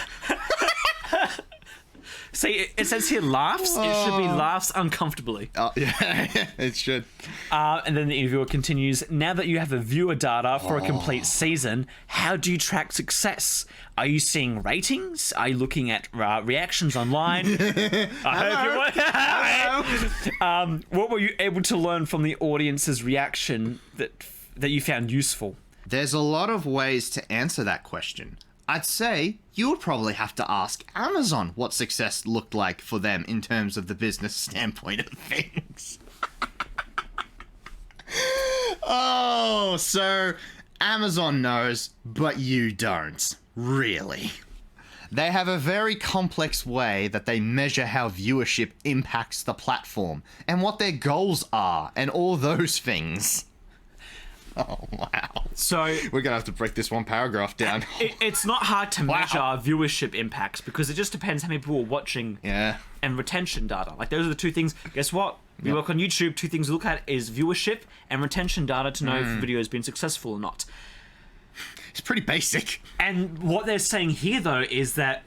See, it says here laughs. It should be laughs uncomfortably. Oh, yeah, it should. And then the interviewer continues, now that you have a viewer data for a complete season, how do you track success? Are you seeing ratings? Are you looking at reactions online? What were you able to learn from the audience's reaction that you found useful? There's a lot of ways to answer that question. I'd say you would probably have to ask Amazon what success looked like for them in terms of the business standpoint of things. Oh, so Amazon knows, but you don't. Really. They have a very complex way that they measure how viewership impacts the platform and what their goals are and all those things. Oh, wow. So we're going to have to break this one paragraph down. It's not hard to measure viewership impacts because it just depends how many people are watching and retention data. Like, those are the two things. Guess what? We work on YouTube. Two things we look at is viewership and retention data to know if the video has been successful or not. It's pretty basic. And what they're saying here, though, is that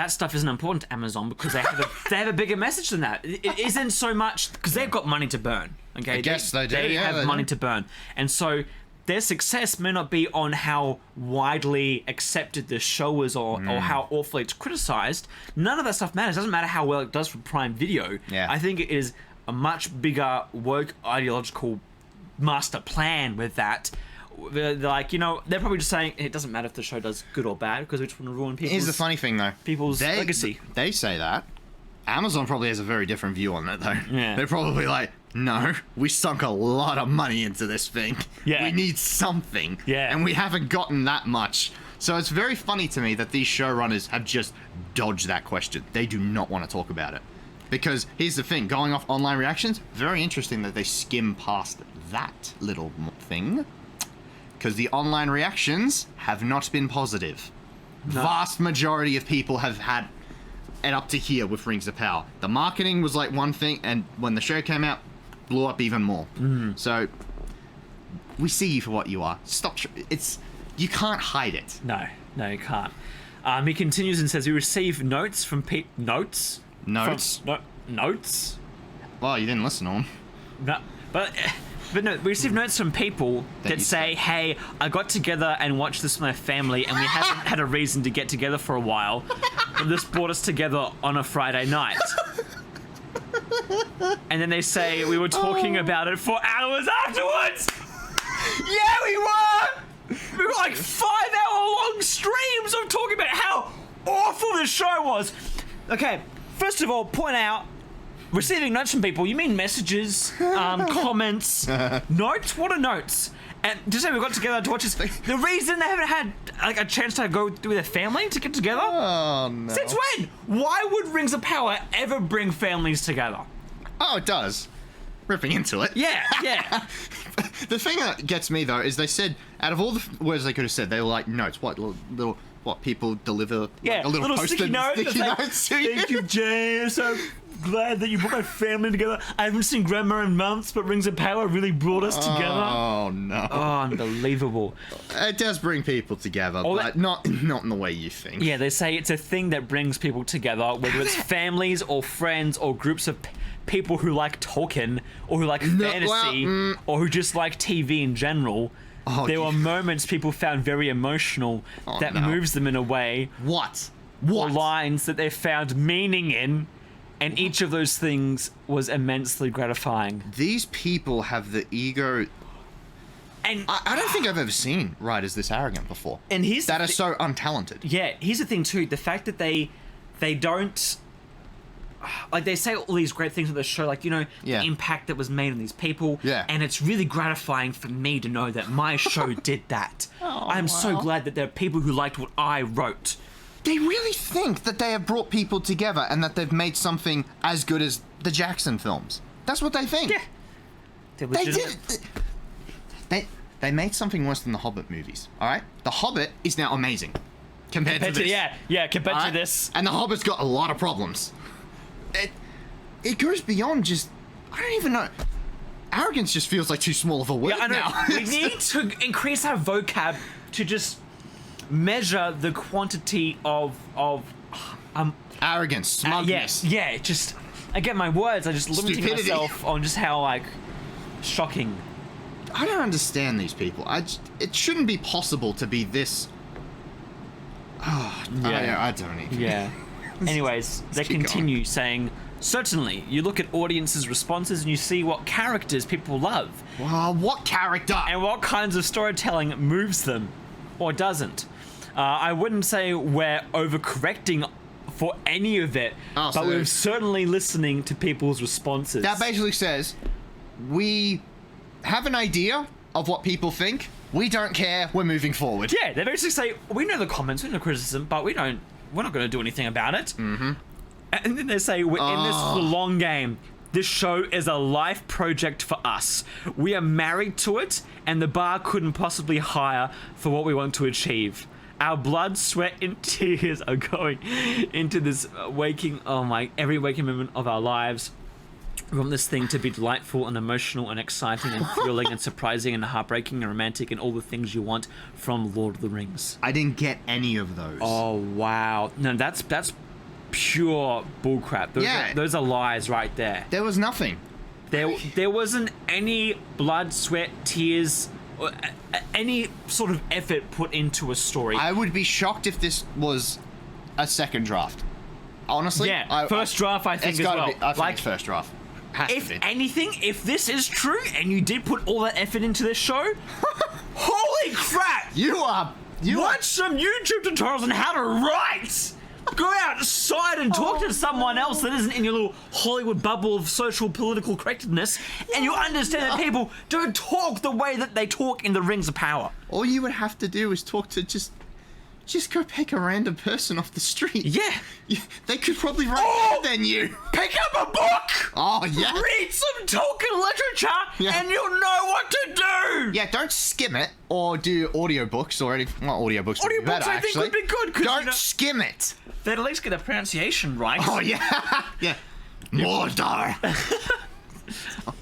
stuff isn't important to Amazon because they have a bigger message than that. It isn't so much because they've got money to burn. Okay, I guess they do. They have money to burn, and so their success may not be on how widely accepted the show is or how awfully it's criticized. None of that stuff matters. It doesn't matter how well it does for Prime Video. Yeah. I think it is a much bigger woke ideological master plan with that. Like, they're probably just saying it doesn't matter if the show does good or bad because we just want to ruin people's. Here's the funny thing, though. People's legacy. They say that. Amazon probably has a very different view on that, though. Yeah. They're probably like, no, we sunk a lot of money into this thing. Yeah. We need something. Yeah. And we haven't gotten that much. So it's very funny to me that these showrunners have just dodged that question. They do not want to talk about it. Because here's the thing, going off online reactions, very interesting that they skim past that little thing. Because the online reactions have not been positive. No. Vast majority of people have had it up to here with Rings of Power. The marketing was like one thing, and when the show came out, blew up even more. So we see you for what you are. Stop. You can't hide it. No, you can't. He continues and says we receive notes from notes. Notes. Notes. Well, you didn't listen to them. No, but no, we receive notes from people that say, hey, I got together and watched this with my family and we haven't had a reason to get together for a while, but this brought us together on a Friday night. And then they say we were talking about it for hours afterwards. Yeah, we were! We were like 5-hour-long streams of talking about how awful this show was. Okay, first of all, point out, receiving notes from people, you mean messages, comments, notes? What are notes? And just say we got together to watch this. The reason they haven't had like a chance to go with their family to get together? Oh, no. Since when? Why would Rings of Power ever bring families together? Oh, it does. Ripping into it. Yeah. The thing that gets me, though, is they said, out of all the words they could have said, they were like, notes, what, little what people deliver Yeah, like, a little sticky post-it note. sticky Like, notes to thank you, Jay. I'm so glad that you brought my family together. I haven't seen Grandma in months, but Rings of Power really brought us together. Oh no! Oh, unbelievable. It does bring people together, but not in the way you think. Yeah, they say it's a thing that brings people together, whether it's families or friends or groups of people who like Tolkien or who like fantasy or who just like TV in general. There were moments people found very emotional that moves them in a way. What? Or lines that they found meaning in, and each of those things was immensely gratifying. These people have the ego. And I don't think I've ever seen writers this arrogant before. And here's that are so untalented. Yeah, here's the thing too: the fact that they don't. Like, they say all these great things on the show, like, the impact that was made on these people. Yeah. And it's really gratifying for me to know that my show did that. I'm so glad that there are people who liked what I wrote. They really think that they have brought people together and that they've made something as good as the Jackson films. That's what they think. Yeah. They did. They made something worse than the Hobbit movies, all right? The Hobbit is now amazing compared to this. Compared to this. And the Hobbit's got a lot of problems. It goes beyond just, I don't even know. Arrogance just feels like too small of a word now. We need to increase our vocab to just measure the quantity of arrogance, smugness. Just again, my words are just limiting Stupidity. myself on just how shocking. I don't understand these people. It shouldn't be possible to be this. I don't even. Yeah. Anyways, they continue saying, certainly, you look at audiences' responses and you see what characters people love. Well, what character? And what kinds of storytelling moves them, or doesn't. I wouldn't say we're overcorrecting for any of it, but we're certainly listening to people's responses. That basically says, we have an idea of what people think, we don't care, we're moving forward. Yeah, they basically say, we know the comments, we know criticism, but we're not going to do anything about it. Mm-hmm. And then they say, we're in this for the long game. This show is a life project for us. We are married to it, and the bar couldn't possibly higher for what we want to achieve. Our blood, sweat, and tears are going into this every waking moment of our lives. We want this thing to be delightful and emotional and exciting and thrilling and surprising and heartbreaking and romantic and all the things you want from Lord of the Rings. I didn't get any of those. Oh, wow. No, that's pure bullcrap. Those are lies right there. There was nothing. There wasn't any blood, sweat, tears, or any sort of effort put into a story. I would be shocked if this was a second draft. Honestly. Yeah, first draft, I think, as well. I think it's first draft. If anything, if this is true and you did put all that effort into this show, holy crap! You watch some YouTube tutorials on how to write. Go outside and talk to someone else that isn't in your little Hollywood bubble of social political correctness, and you'll understand that people don't talk the way that they talk in the Rings of Power. All you would have to do is talk to just go pick a random person off the street. Yeah. They could probably write better than you. Pick up a book! Oh, yeah. Read some Tolkien literature, and you'll know what to do! Yeah, don't skim it, or do audiobooks or anything. Well, audiobooks would be better, I think, actually. would be good. Don't skim it. They'd at least get the pronunciation right. Oh, yeah. Yeah. Mordor.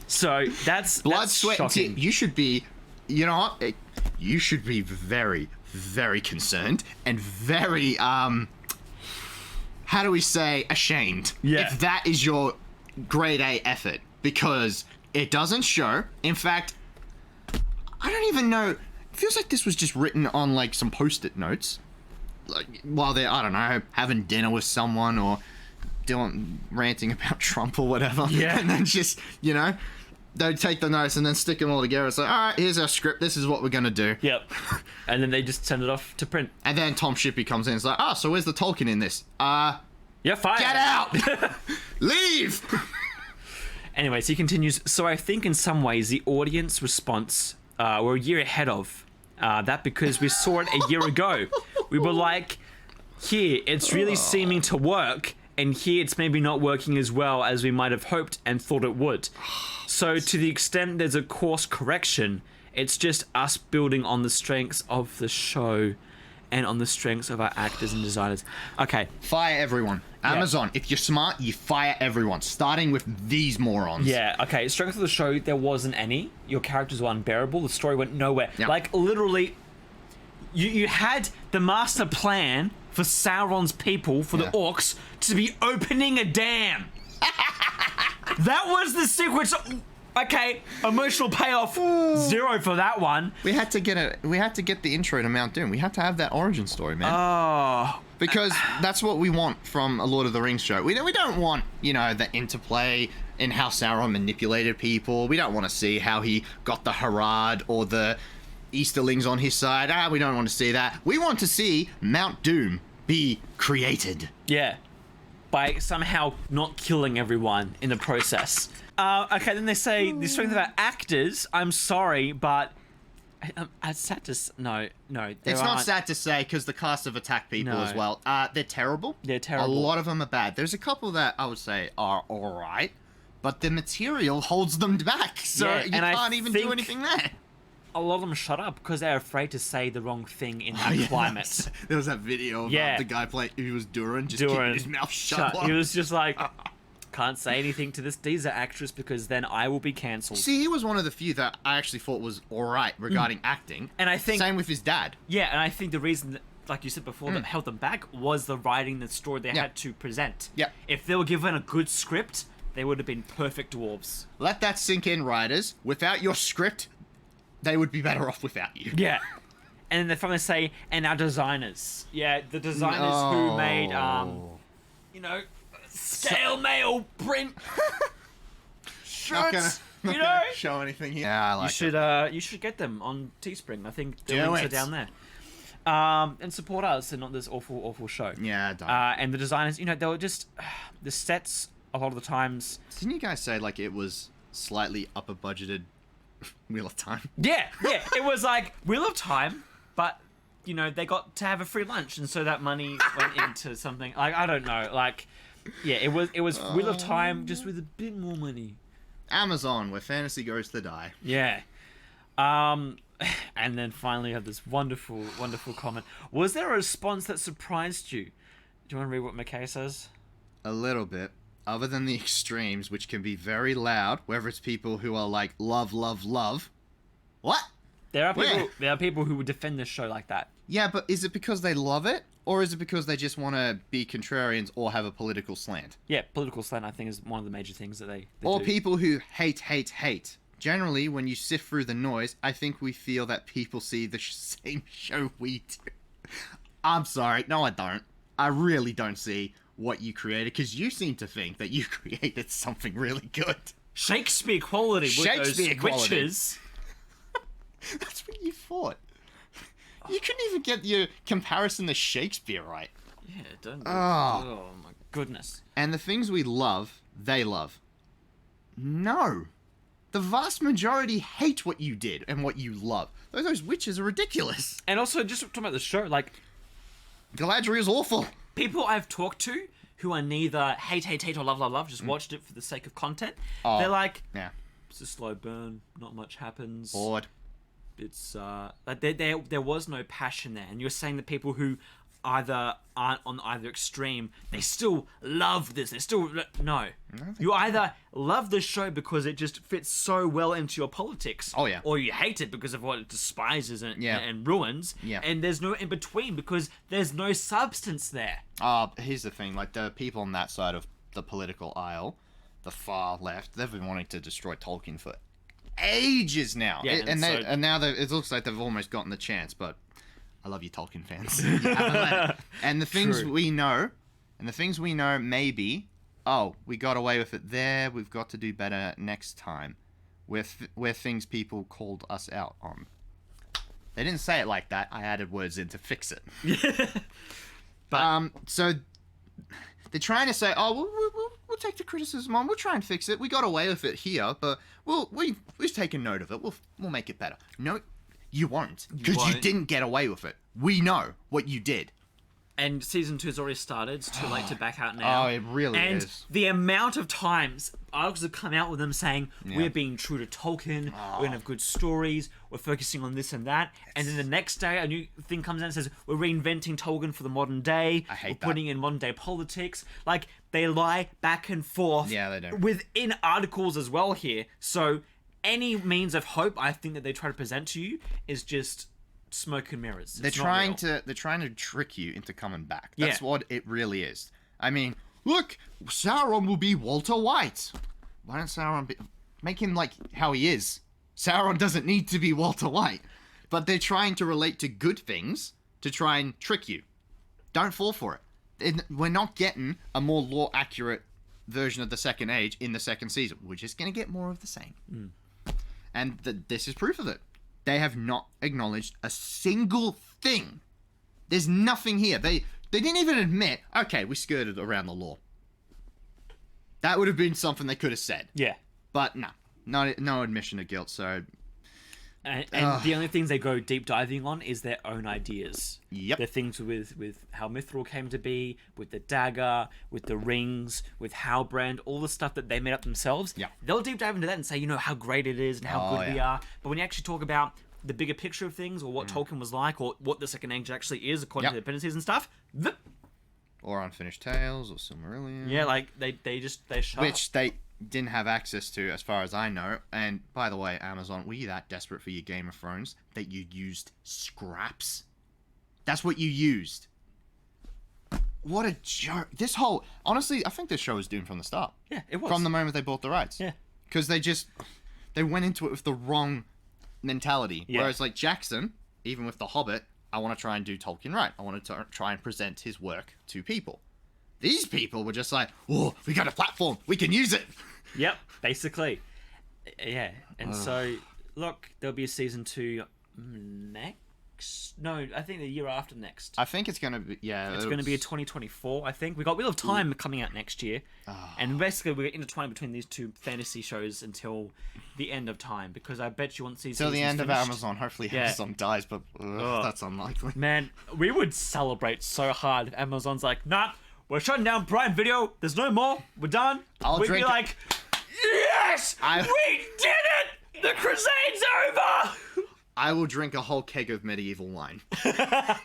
So, that's Blood, sweat, and shocking. tears. You should be, you know what? You should be very, very concerned and very, how do we say, ashamed. Yeah. If that is your grade A effort. Because it doesn't show. In fact, I don't even know. It feels like this was just written on, like, some Post-it notes. Like, while they're, I don't know, having dinner with someone or ranting about Trump or whatever. Yeah. And then just, they'd take the notes and then stick them all together. It's like, all right, here's our script. This is what we're going to do. Yep. And then they just send it off to print. And then Tom Shippey comes in and is like, so where's the Tolkien in this? You're fired. Get out! Leave! Anyways, he continues, so I think in some ways the audience response we're a year ahead of. That because we saw it a year ago. We were like, here, it's really seeming to work, and here it's maybe not working as well as we might have hoped and thought it would. So to the extent there's a course correction, it's just us building on the strengths of the show and on the strengths of our actors and designers. Okay. Fire everyone. Amazon, if you're smart, you fire everyone, starting with these morons. Yeah, okay. Strength of the show, there wasn't any. Your characters were unbearable. The story went nowhere. Yep. Like, literally, you had the master plan for Sauron's people, for the orcs, to be opening a dam. That was the sequence. Okay, emotional payoff, 0 for that one. We had to get the intro to Mount Doom. We had to have that origin story, man. Oh. Because that's what we want from a Lord of the Rings show. We don't want, the interplay in how Sauron manipulated people. We don't want to see how he got the Harad or the Easterlings on his side. We don't want to see that. We want to see Mount Doom be created. Yeah. By somehow not killing everyone in the process. Okay, then they say the strength of our actors. I'm sorry, but it's sad to no. It's not sad to say because the cast have attacked people as well. They're terrible. They're terrible. A lot of them are bad. There's a couple that I would say are all right, but the material holds them back, so you can't even do anything there. A lot of them shut up because they're afraid to say the wrong thing in that climate. There was that video of the guy playing who was Durin, just keeping his mouth shut. He was just like, can't say anything to this Deezer actress because then I will be cancelled. See, he was one of the few that I actually thought was alright regarding acting. And I think... Same with his dad. Yeah, and I think the reason that, like you said before, that held them back was the writing, the story they had to present. Yeah. If they were given a good script, they would have been perfect dwarves. Let that sink in, writers. Without your script, they would be better off without you. Yeah. And then they finally say, and our designers. Yeah, the designers who made, scale mail print shirts. Not gonna show anything here. Yeah, I like you should get them on Teespring. I think the links are down there. And support us and not this awful show. Yeah, don't. And the designers, they were just the sets a lot of the times. Didn't you guys say like it was slightly upper budgeted Wheel of Time? Yeah, it was like Wheel of Time, but they got to have a free lunch, and so that money went into something like I don't know, like. Yeah, it was Wheel of Time just with a bit more money. Amazon, where fantasy goes to die. Yeah. And then finally you have this wonderful comment. Was there a response that surprised you? Do you want to read what McKay says? A little bit. Other than the extremes, which can be very loud, whether it's people who are like, love, love, love. What? There are people who would defend this show like that. Yeah, but is it because they love it? Or is it because they just want to be contrarians or have a political slant? Yeah, political slant, I think, is one of the major things that they or do. People who hate. Generally, when you sift through the noise, I think we feel that people see the same show we do. I'm sorry. No, I don't. I really don't see what you created, because you seem to think that you created something really good. Shakespeare quality with those witches. That's what you thought. You couldn't even get your comparison to Shakespeare right. Yeah, don't. Oh my goodness. And the things we love, they love. No. The vast majority hate what you did and what you love. Those witches are ridiculous. And also, just talking about the show, like... Galadriel's awful. People I've talked to who are neither hate or love, just watched it for the sake of content, they're like, it's a slow burn, not much happens. Bored. It's like there was no passion there, and you're saying that people who either aren't on either extreme, they still love this. They still you either love the show because it just fits so well into your politics, or you hate it because of what it despises and ruins. And there's no in between because there's no substance there. Here's the thing: like the people on that side of the political aisle, the far left, they've been wanting to destroy Tolkien for ages now. And now it looks like they've almost gotten the chance, but I love you, Tolkien fans. You haven't let it. And the things we know, maybe, we got away with it there, we've got to do better next time, where things people called us out on. They didn't say it like that. I added words in to fix it. But so they're trying to say, we'll take the criticism on. We'll try and fix it. We got away with it here, but we've taken note of it. We'll make it better. No, you won't, because you didn't get away with it. We know what you did. And season 2 has already started. It's too late to back out now. Oh, it really and is. The amount of times articles have come out with them saying, we're being true to Tolkien, we're going to have good stories, we're focusing on this and that. And then the next day, a new thing comes out and says, we're reinventing Tolkien for the modern day. I hate we're putting in modern day politics. Like, they lie back and forth. Yeah, they do. Within articles as well here. So, any means of hope I think that they try to present to you is just smoke and mirrors. They're trying to trick you into coming back. That's what it really is. I mean, look, Sauron will be Walter White. Why don't Sauron make him like how he is? Sauron doesn't need to be Walter White. But they're trying to relate to good things to try and trick you. Don't fall for it. We're not getting a more lore accurate version of the Second Age in the second season. We're just going to get more of the same. And this is proof of it. They have not acknowledged a single thing. There's nothing here. They didn't even admit, okay, we skirted around the law. That would have been something they could have said. Yeah. But no admission of guilt, so... And the only things they go deep diving on is their own ideas. Yep. The things with how Mithril came to be, with the dagger, with the rings, with Halbrand, all the stuff that they made up themselves. Yeah. They'll deep dive into that and say, how great it is and how good we are. But when you actually talk about the bigger picture of things, or what Tolkien was like, or what the Second Age actually is according to the dependencies and stuff, or Unfinished Tales, or Silmarillion. yeah, like they shut Which they didn't have access to, as far as I know. And by the way, Amazon, were you that desperate for your Game of Thrones that you used scraps? That's what you used. What a joke. Honestly, I think this show was doomed from the start. Yeah, it was. From the moment they bought the rights. Yeah. Because they went into it with the wrong mentality. Yeah. Whereas like Jackson, even with The Hobbit, I want to try and do Tolkien right. I want to try and present his work to people. These people were just like, oh, we got a platform. We can use it. Yep, basically. Yeah. And so, look, there'll be a season 2 next. No, I think the year after next. I think it's going to be, yeah. It's going to be a 2024, I think. We'll have Time coming out next year. And basically, we're intertwined between these two fantasy shows until the end of time. Because I bet you want to see till the end finished. of Amazon. Hopefully Amazon dies, but that's unlikely. Man, we would celebrate so hard if Amazon's like, nah, we're shutting down Prime Video. There's no more. We're done. We'd be like, yes! We did it! The Crusade's over! I will drink a whole keg of medieval wine. But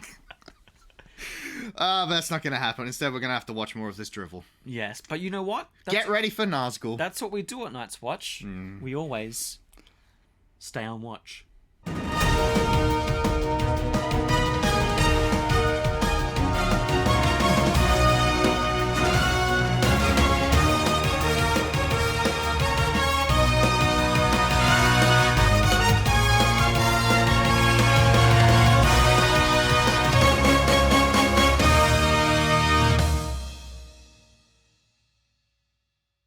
that's not going to happen. Instead, we're going to have to watch more of this drivel. Yes, but you know what? Get ready for Nazgul. That's what we do at Night's Watch. We always stay on watch.